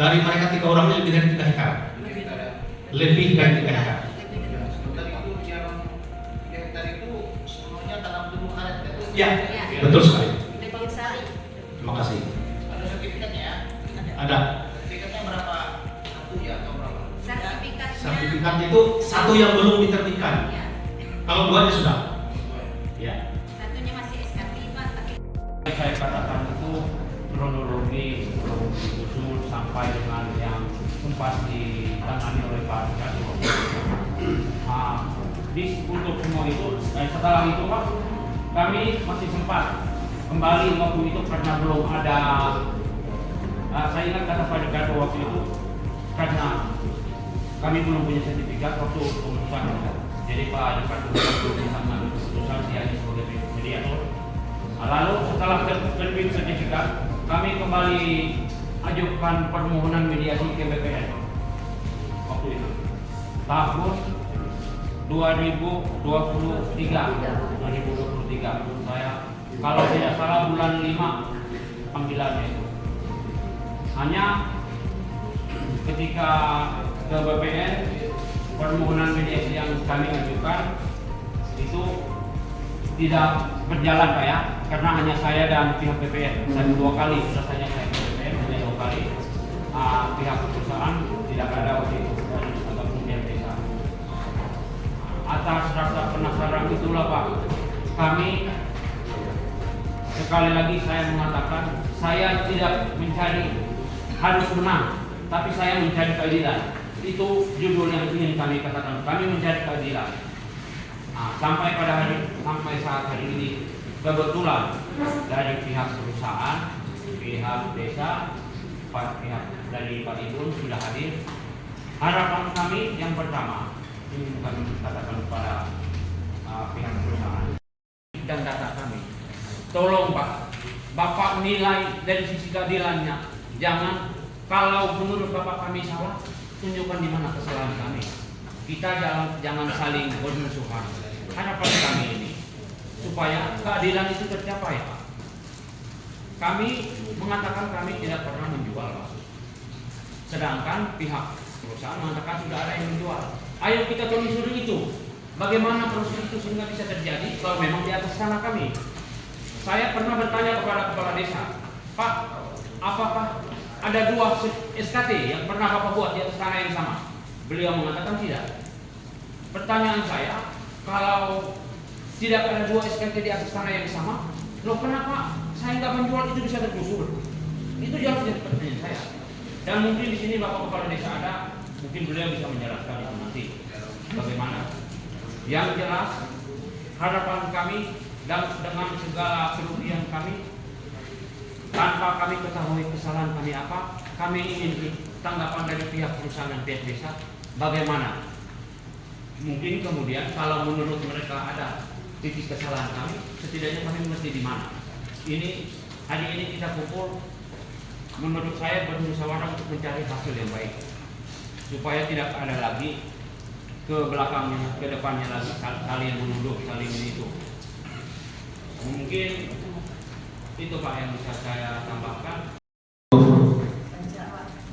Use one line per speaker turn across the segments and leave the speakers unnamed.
Dari mereka 3 orang ini lebih dari 3 hektar. Lebih dari 3 hektar. Ya, betul sekali. Terima kasih.
Ada sertifikatnya ya?
Ada.
Sertifikatnya berapa? 1 ya atau berapa?
Sertifikat itu 1 yang belum diterbitkan. Kalau 2-nya sudah. Ya.
Satunya masih SKP Pak, tapi
Saya katakan itu kronologi sebelum diusul sampai dengan yang sempat ditangani oleh Pak Kadua. Untuk semua itu, setelah itu Pak, kami masih sempat kembali waktu itu karena belum ada. Saya ingat kata Pak Kadua waktu itu karena kami belum punya sertifikat waktu pemutusan. Jadi Pak Kadua belum bisa mengambil keputusan, dia hanya sebagai mediator. Lalu setelah terbit sertifikat, kami kembali ajukan permohonan mediasi ke BPN waktu itu tahun 2023. Saya kalau tidak salah bulan 5 panggilannya itu. Hanya ketika ke BPN permohonan mediasi yang kami ajukan itu tidak berjalan Pak ya, karena hanya saya dan pihak BPN. Saya 2 kali selesainya saya ke BPN, hanya 2 kali. Pihak perusahaan tidak ada waktu itu ataupun pihak desa. Atas rasa penasaran itulah Pak, kami sekali lagi saya mengatakan saya tidak mencari harus menang, tapi saya mencari keadilan. Itu judul yang ingin kami katakan. Kami mencari keadilan. Sampai saat hari ini kebetulan dari pihak perusahaan, pihak desa, pihak dari Pak Ibu sudah hadir. Harapan kami yang pertama ini kami katakan kepada pihak perusahaan dan data kami, tolong Pak, Bapak nilai dari sisi keadilannya. Jangan, kalau menurut Bapak kami salah, tunjukkan di mana kesalahan kami. Kita jangan saling bermusuhan. Harapan kami ini supaya keadilan itu tercapai Pak. Kami mengatakan kami tidak pernah menjual Pak. Sedangkan pihak perusahaan mengatakan sudah ada yang menjual. Ayo kita telusuri itu. Bagaimana proses itu sehingga bisa terjadi kalau memang di atas tanah kami. Saya pernah bertanya kepada kepala desa, Pak, apakah ada 2 SKT yang pernah Bapak buat di atas tanah yang sama? Beliau mengatakan tidak. Pertanyaan saya, kalau tidak ada 2 SKT di atas tanah yang sama, loh kenapa saya nggak menjual itu bisa tergusur? Itu jawab jadi pertanyaan saya. Dan mungkin di sini Bapak Kepala Desa ada, mungkin beliau bisa menjelaskan itu nanti bagaimana. Yang jelas harapan kami dan dengan segala kerugian kami, tanpa kami ketahui kesalahan kami apa, kami ingin tanggapan dari pihak perusahaan dan pihak desa bagaimana. Mungkin kemudian kalau menurut mereka ada titik kesalahan kami, setidaknya kami mesti di mana. Hari ini kita kumpul, menurut saya bermusyawarah untuk mencari hasil yang baik, supaya tidak ada lagi ke belakangnya, ke depannya lagi saling menuduh, saling itu. Mungkin itu Pak yang bisa saya tambahkan.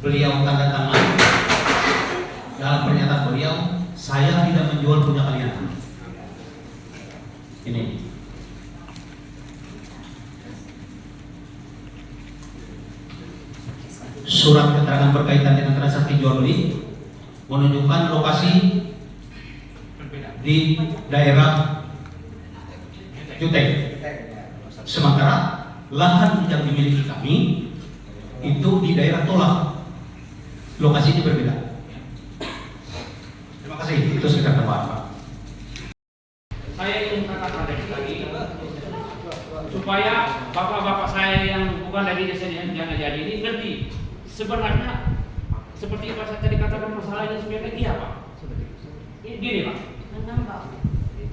Beliau tanda tangan dalam pernyataan beliau, saya tidak menjual punya kalian. Ini surat keterangan berkaitan dengan transaksi jual beli menunjukkan lokasi di daerah Jutek. Sementara lahan yang dimiliki kami itu di daerah Tolak. Lokasinya berbeda. Terima kasih. Itu sekitar tambahan Pak.
Saya ingin katakan lagi supaya bapak-bapak saya yang bukan dari desa Jangan Jadi ini ngerti sebenarnya seperti Pak saya tadi katakan masalahnya sebenarnya iya Pak. Gini Pak,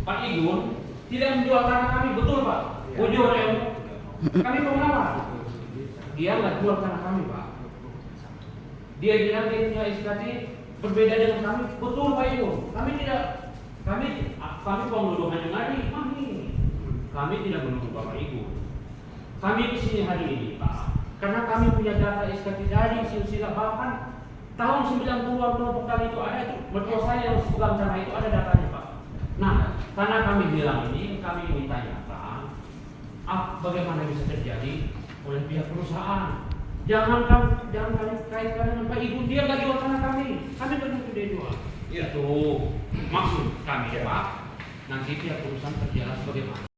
Pak Igun tidak menjual tanah kami, betul Pak. Bujur ya, kami pengawas. Dia nggak jual tanah kami Pak. Dia bilang dia punya SKT berbeda dengan kami, betul Pak Igun. Kami penuduhannya lagi, kami tidak menuduh Bapak Ibu. Kami di sini hari ini Pak Karena kami punya data SKT dari silsilah bahkan tahun 90-an kelompok tani itu ada itu. Mertua saya yang pegang tanah itu ada datanya Pak. Nah, karena kami bilang ini, kami ditanyakan bagaimana bisa terjadi oleh pihak perusahaan. Jangan kami kaitkan dengan Pak Ibu, dia nggak jual tanah kami benar dia jual. Itu maksud kami Pak. Nanti pihak perusahaan terjelas bagaimana.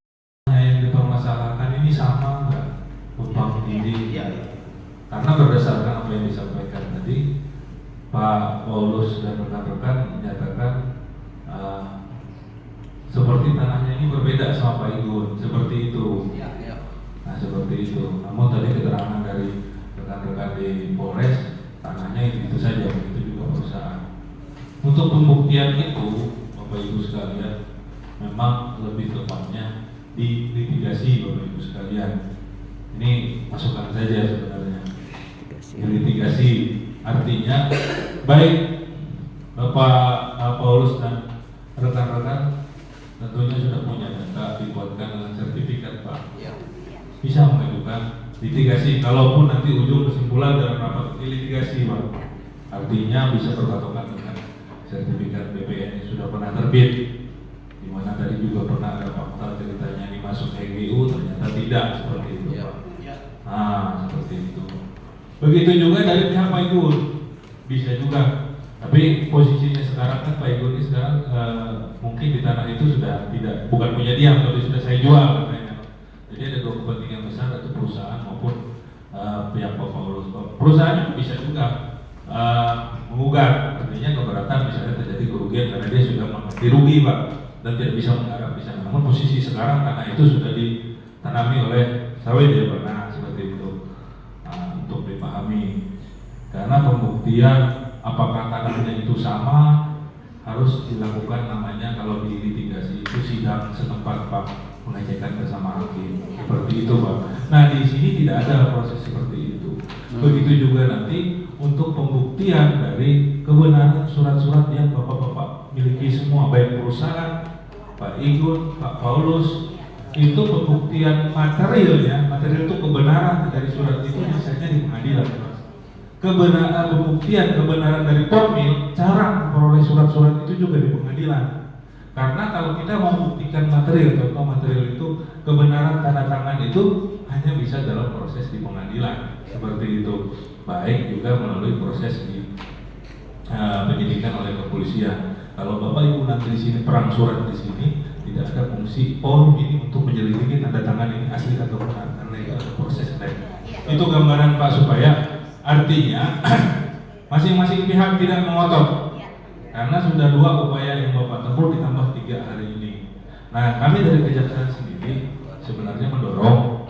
Yang dipermasalahkan ini sama nggak Bapak Didi?
Iya.
Karena berdasarkan apa yang disampaikan tadi, Pak Paulus dan rekan-rekan menyatakan seperti tanahnya ini berbeda sama Pak Igun, seperti itu. Nah seperti itu. Namun tadi keterangan dari rekan-rekan di Polres, tanahnya itu saja, begitu juga perusahaan. Untuk pembuktian itu, Bapak Ibu sekalian, memang lebih tepatnya di litigasi Bapak Ibu sekalian. Ini masukan saja sebenarnya. Di litigasi artinya baik Bapak Paulus dan rekan-rekan tentunya sudah punya data dibuatkan dengan sertifikat Pak. Bisa mengajukan litigasi. Kalaupun nanti ujung kesimpulan dalam rapat litigasi Pak, artinya bisa berpatokan dengan sertifikat BPN yang sudah pernah terbit. Di mana tadi juga pernah ada fakta ceritanya ini masuk EGU, ternyata tidak seperti itu Pak. Nah seperti itu. Begitu juga dari pihak Pak Igun, bisa juga. Tapi posisinya sekarang kan Pak Igun ini sekarang mungkin di tanah itu sudah bukan punya dia, tapi sudah saya jual katanya. Jadi ada dua kepentingan besar, yaitu perusahaan maupun pihak Pak Paulus. Perusahaannya bisa juga menggugat, artinya keberatan misalnya terjadi kerugian karena dia sudah mengerti rugi Pak dan tidak bisa menggarap di sana. Namun posisi sekarang tanah itu sudah ditanami oleh sawit ya Pak, nah seperti itu. Untuk dipahami, karena pembuktian apakah tanahnya itu sama harus dilakukan namanya kalau di litigasi itu sidang setempat Pak, pengecekan bersama hakim seperti itu Pak. Nah di sini tidak ada proses seperti itu. Begitu juga nanti untuk pembuktian dari kebenaran surat-surat yang Bapak-bapak miliki semua, baik perusahaan, Pak Igun, Pak Paulus, itu pembuktian materialnya, material itu kebenaran dari surat itu biasanya di pengadilan. Pembuktian kebenaran dari formil, cara memperoleh surat-surat itu juga di pengadilan. Karena kalau kita mau membuktikan material, contoh material itu kebenaran tanda tangan itu hanya bisa dalam proses di pengadilan, seperti itu. Baik juga melalui proses di penyidikan oleh kepolisian. Kalau Bapak Ibu nanti di sini perang surat di sini, tidak ada fungsi forum ini untuk menyelidiki tanda tangan ini asli atau benar, karena itu ada proses lain. Itu gambaran Pak, supaya artinya masing-masing pihak tidak mengotot. Karena sudah dua upaya yang Bapak tempuh ditambah 3 hari ini. Nah, kami dari Kejaksaan sendiri sebenarnya mendorong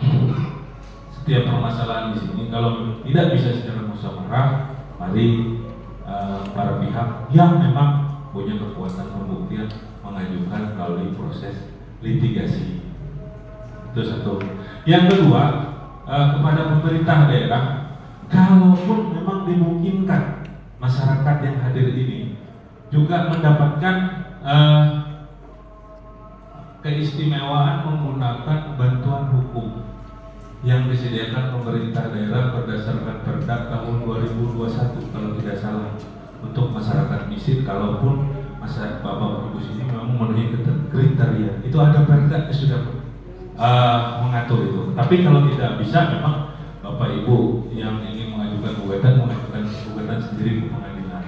setiap permasalahan di sini kalau tidak bisa secara musyawarah, mari para pihak yang memang punya kekuatan pembuktian mengajukan melalui proses litigasi. Itu satu. Yang kedua, kepada pemerintah daerah, kalaupun memang dimungkinkan masyarakat yang hadir ini juga mendapatkan keistimewaan menggunakan bantuan hukum yang disediakan pemerintah daerah berdasarkan Perda tahun 2021 kalau tidak salah, untuk masyarakat miskin, kalaupun masyarakat Bapak Ibu sini memang memenuhi kriteria, itu ada Perda yang sudah mengatur itu. Tapi kalau tidak bisa, memang Bapak Ibu yang ingin mengajukan gugatan sendiri ke pengadilan.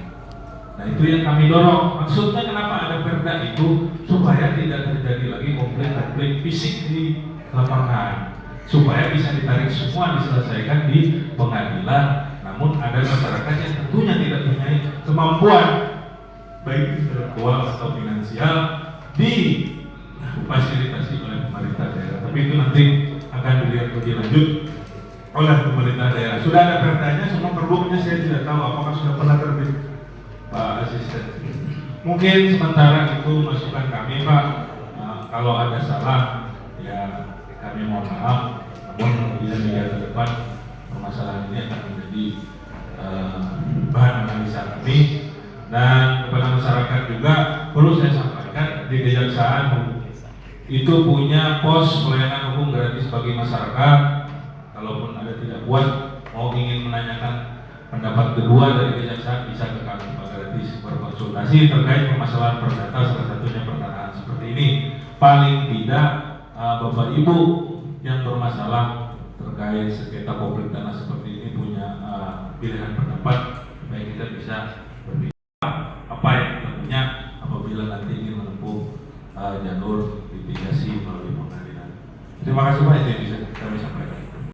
Nah itu yang kami dorong. Maksudnya kenapa ada Perda itu, supaya tidak terjadi lagi konflik fisik di lapangan, supaya bisa ditarik semua diselesaikan di pengadilan. Namun ada masyarakat yang tentunya tidak punya kemampuan baik intelektual atau finansial difasilitasi oleh pemerintah daerah. Tapi itu nanti akan dilihat lebih lanjut oleh pemerintah daerah. Sudah ada perdanya, semua perbuknya saya tidak tahu apakah sudah pernah terbit, Pak Asisten. Mungkin sementara itu masukan kami Pak. Kalau ada salah ya kami mohon maaf. Namun kemudian di depan permasalahan ini akan menjadi bahan analisa kami. Dan kepada masyarakat juga perlu saya sampaikan, di Kejaksaan itu punya pos pelayanan hukum gratis bagi masyarakat. Kalaupun ada tidak puas mau ingin menanyakan pendapat kedua dari kejaksaan bisa ke kami Pak gratis berkonsultasi terkait permasalahan perdata, salah satunya perkataan seperti ini. Paling tidak Bapak Ibu yang bermasalah terkait sengketa konflik tanah seperti ini punya pilihan pendapat supaya kita bisa berbicara apa yang kita punya apabila nanti ingin menempuh jalur litigasi melalui pengadilan. Terima kasih Pak, itu yang bisa kami sampaikan.